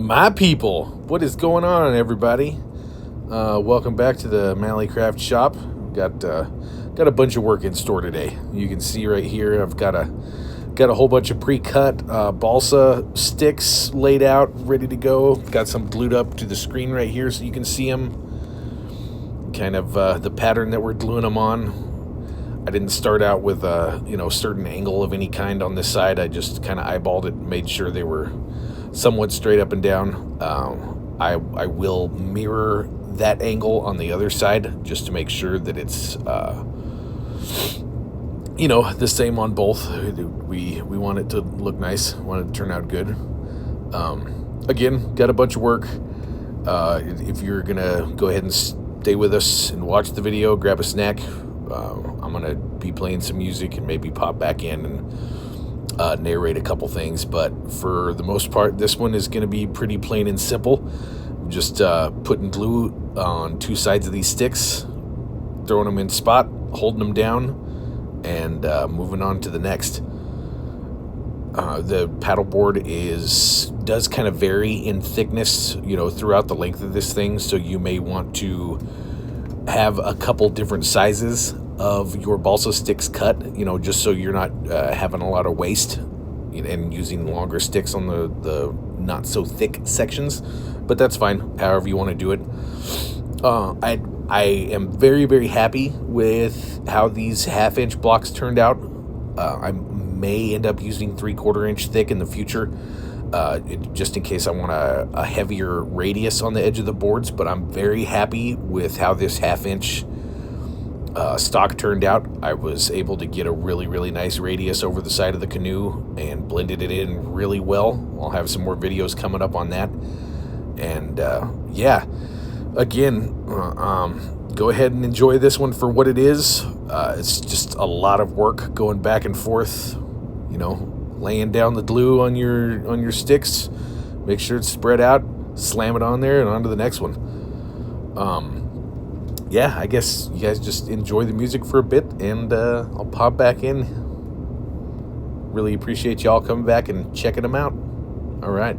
My people, what is going on, everybody? Welcome back to the Manly Craft Shop. Got a bunch of work in store today. You can see right here, I've got a whole bunch of pre-cut balsa sticks laid out, ready to go. Got some glued up to the screen right here, so you can see them. Kind of the pattern that we're gluing them on. I didn't start out with a certain angle of any kind on this side. I just kind of eyeballed it, made sure they were somewhat straight up and down. I will mirror that angle on the other side just to make sure that it's the same on both. We want it to look nice, want it to turn out good. Again, got a bunch of work. If you're gonna go ahead and stay with us and watch the video, grab a snack. I'm gonna be playing some music and maybe pop back in and narrate a couple things, but for the most part, this one is going to be pretty plain and simple. Just putting glue on two sides of these sticks, throwing them in spot, holding them down, and moving on to the next. The paddleboard does kind of vary in thickness, throughout the length of this thing, so you may want to have a couple different sizes of your balsa sticks cut, just so you're not having a lot of waste and using longer sticks on the not so thick sections, but that's fine, however you want to do it. I am very, very happy with how these 1/2-inch blocks turned out. I may end up using 3/4-inch thick in the future, just in case I want a heavier radius on the edge of the boards, but I'm very happy with how this 1/2-inch stock turned out. I was able to get a really, really nice radius over the side of the canoe and blended it in really well. I'll have some more videos coming up on that. And again, go ahead and enjoy this one for what it is. It's just a lot of work going back and forth, laying down the glue on your sticks. Make sure it's spread out, slam it on there, and on to the next one. I guess you guys just enjoy the music for a bit, and I'll pop back in. Really appreciate y'all coming back and checking them out. All right.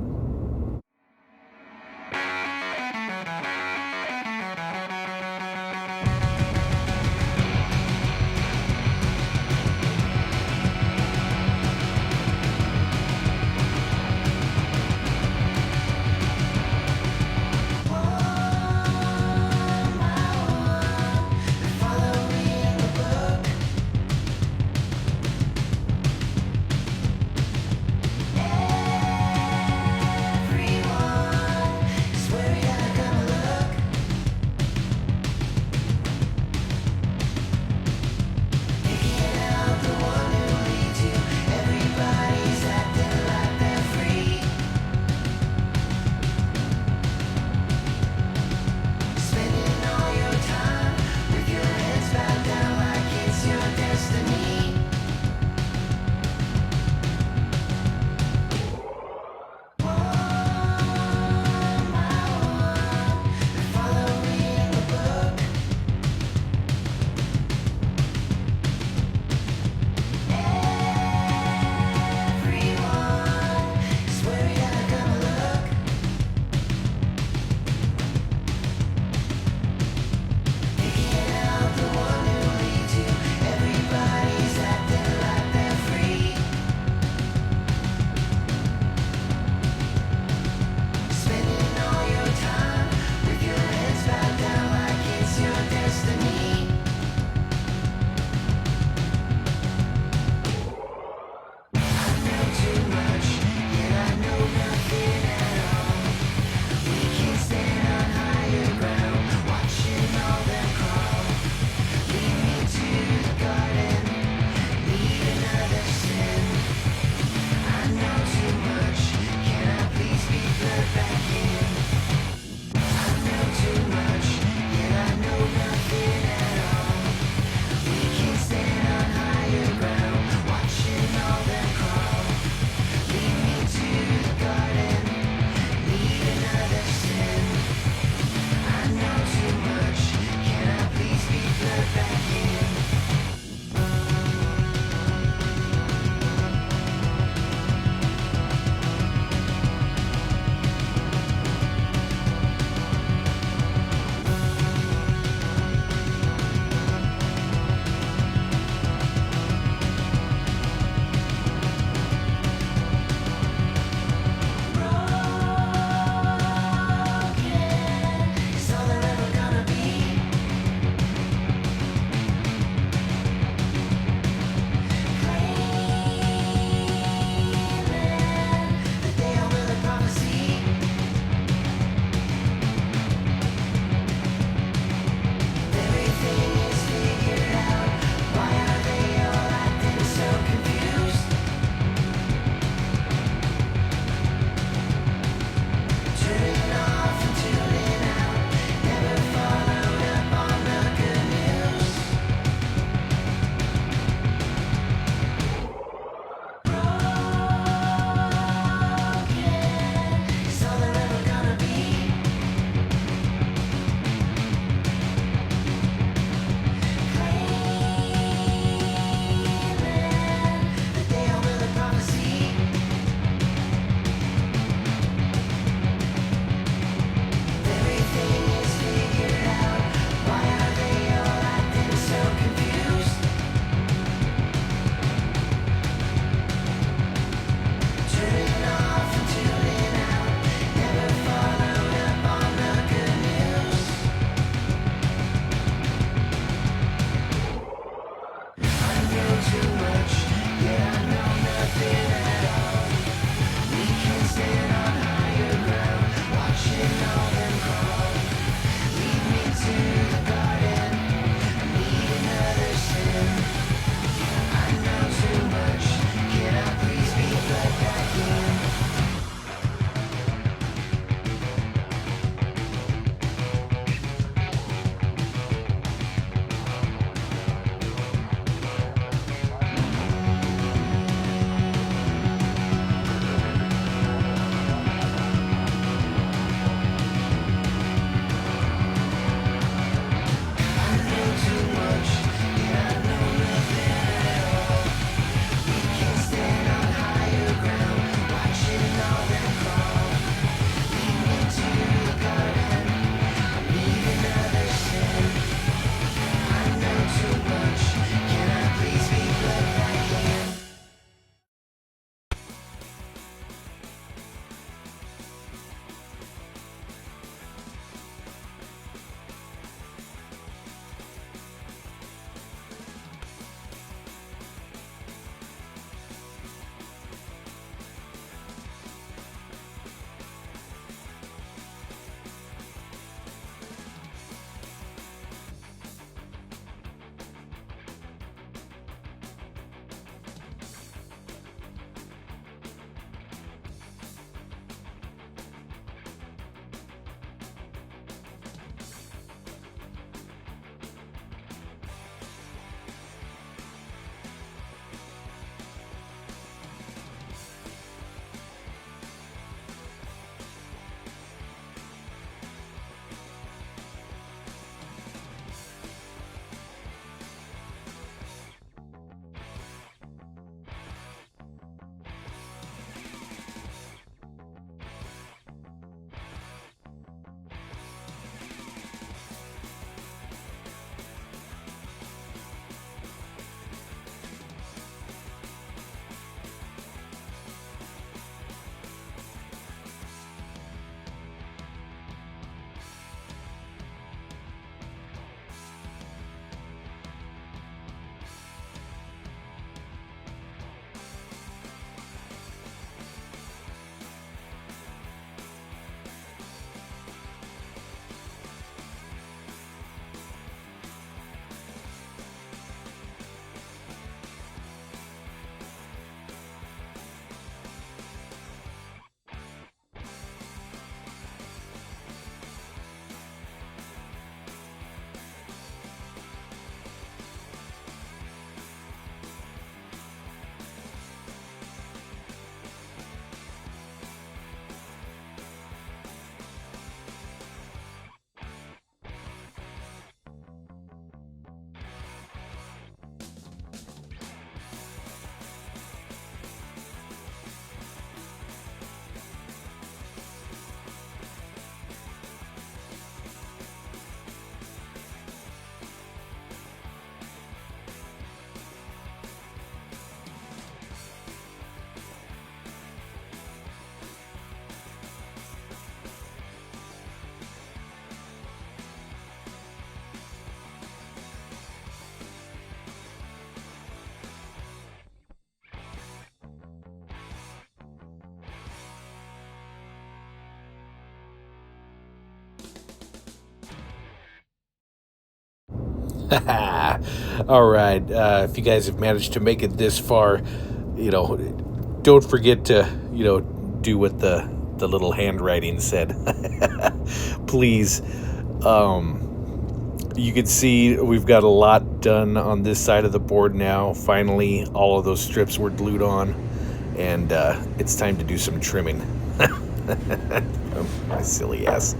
All right. If you guys have managed to make it this far, don't forget to, do what the little handwriting said. Please. You can see we've got a lot done on this side of the board now. Finally, all of those strips were glued on, and it's time to do some trimming. Oh, my silly ass.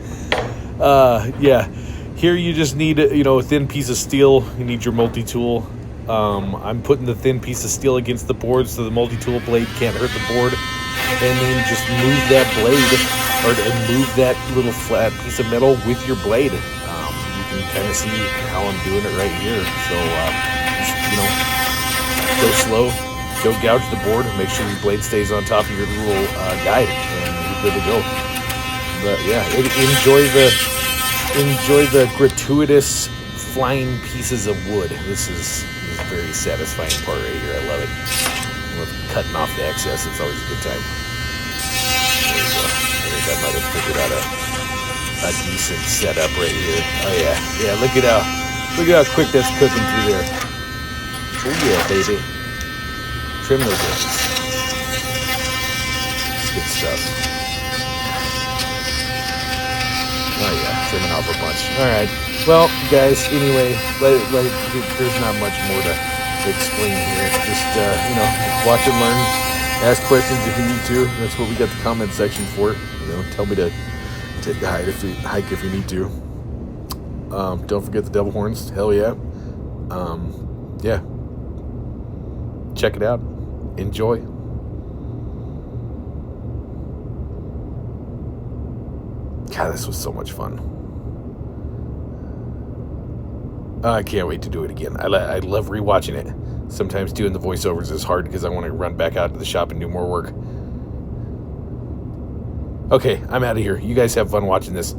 Yeah. Here you just need, a thin piece of steel. You need your multi-tool. I'm putting the thin piece of steel against the board so the multi-tool blade can't hurt the board. And then just move that blade, or move that little flat piece of metal with your blade. You can kind of see how I'm doing it right here. So, just, go slow. Don't gouge the board. Make sure your blade stays on top of your little guide, and you're good to go. But yeah, enjoy the gratuitous flying pieces of wood. This is a very satisfying part right here. I love it. With cutting off the excess, it's always a good time. There you go. I think I might have figured out a decent setup right here. Oh yeah, look at how quick that's cooking through there. Oh yeah, baby. Trim those ends. Good stuff. Oh yeah, trimming off a bunch. All right. Well, guys. Anyway, there's not much more to explain here. Just watch and learn. Ask questions if you need to. That's what we got the comment section for. Tell me to take a hike if you need to. Don't forget the devil horns. Hell yeah. Yeah. Check it out. Enjoy. God, this was so much fun. I can't wait to do it again. I love rewatching it. Sometimes doing the voiceovers is hard because I want to run back out to the shop and do more work. Okay, I'm out of here. You guys have fun watching this.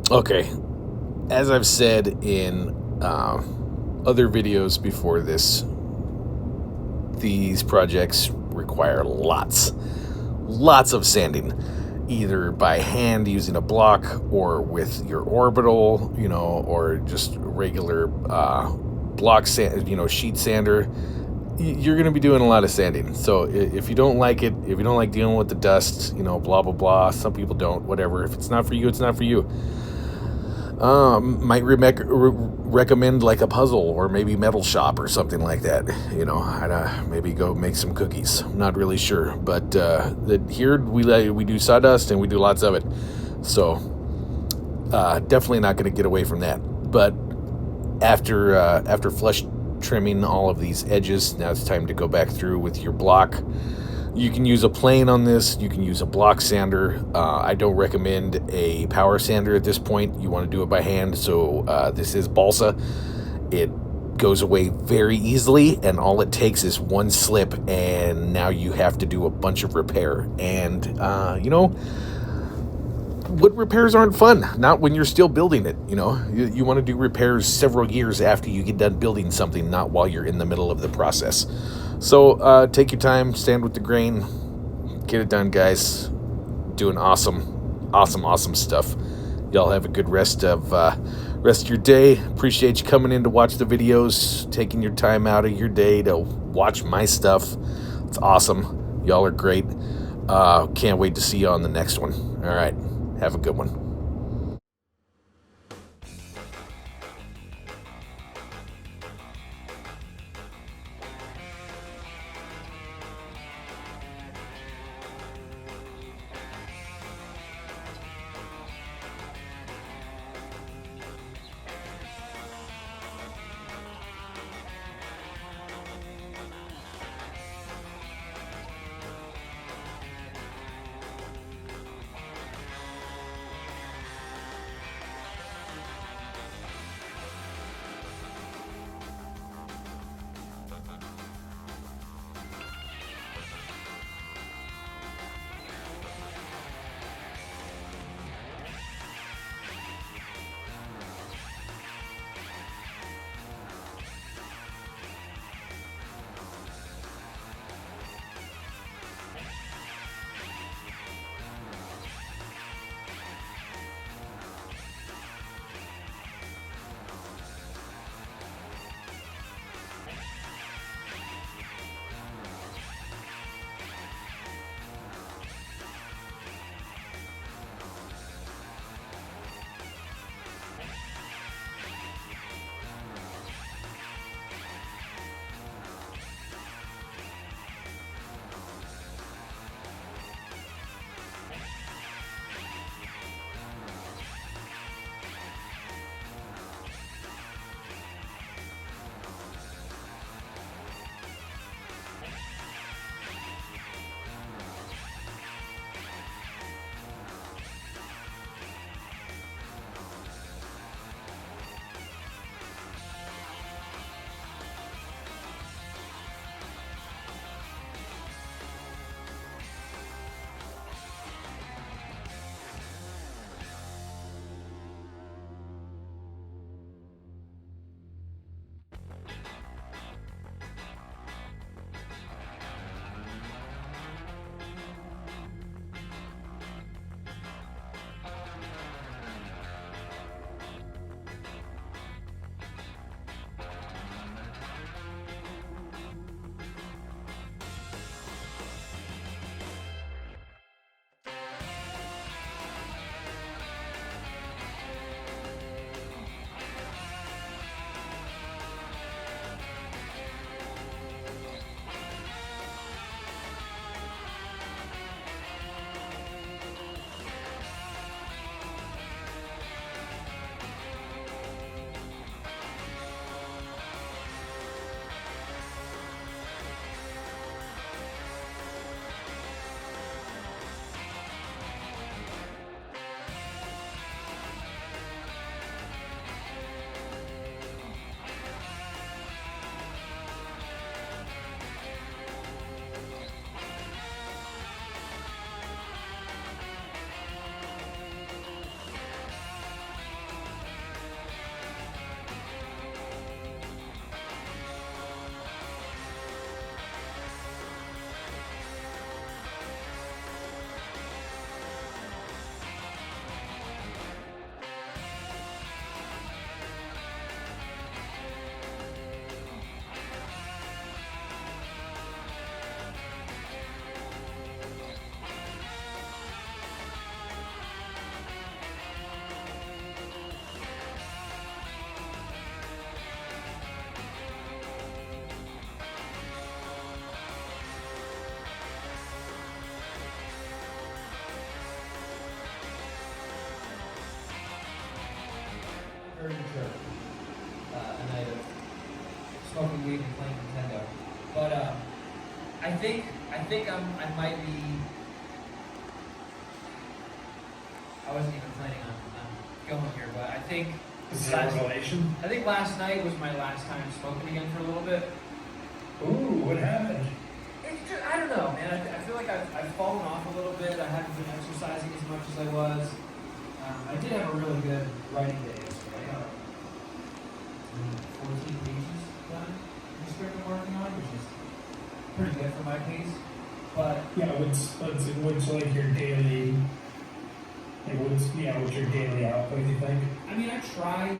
Okay, as I've said in other videos before this, these projects require lots of sanding, either by hand using a block or with your orbital, or just regular block sand, sheet sander. You're going to be doing a lot of sanding. So if you don't like it, if you don't like dealing with the dust, blah, blah, blah, some people don't, whatever. If it's not for you, it's not for you. Might recommend like a puzzle or maybe metal shop or something like that. Maybe go make some cookies. I'm not really sure, but here we do sawdust and we do lots of it. So definitely not going to get away from that. But after flush trimming all of these edges, now it's time to go back through with your block. You can use a plane on this. You can use a block sander. I don't recommend a power sander at this point. You want to do it by hand. So this is balsa. It goes away very easily, and all it takes is one slip, and now you have to do a bunch of repair. And wood repairs aren't fun, not when you're still building it. You want to do repairs several years after you get done building something, not while you're in the middle of the process. So take your time, stand with the grain, get it done, guys. Doing awesome stuff. Y'all have a good rest of your day. Appreciate you coming in to watch the videos, taking your time out of your day to watch my stuff. It's awesome. Y'all are great. Can't wait to see you on the next one. All right. Have a good one. very mature a night of smoking weed and playing Nintendo. But I think I might be. I wasn't even planning on going here, but I think. Is that a revelation? I think last night was my last time smoking again for a little bit. Ooh, what happened? It's just, I don't know, man. I feel like I've fallen off a little bit. I haven't been exercising as much as I was. I did have a really good writing day yesterday. I got 14 pages done in the script I'm working on, which is pretty good for my pace. But Yeah, what's like your daily, what's your daily output, you think? I mean, I try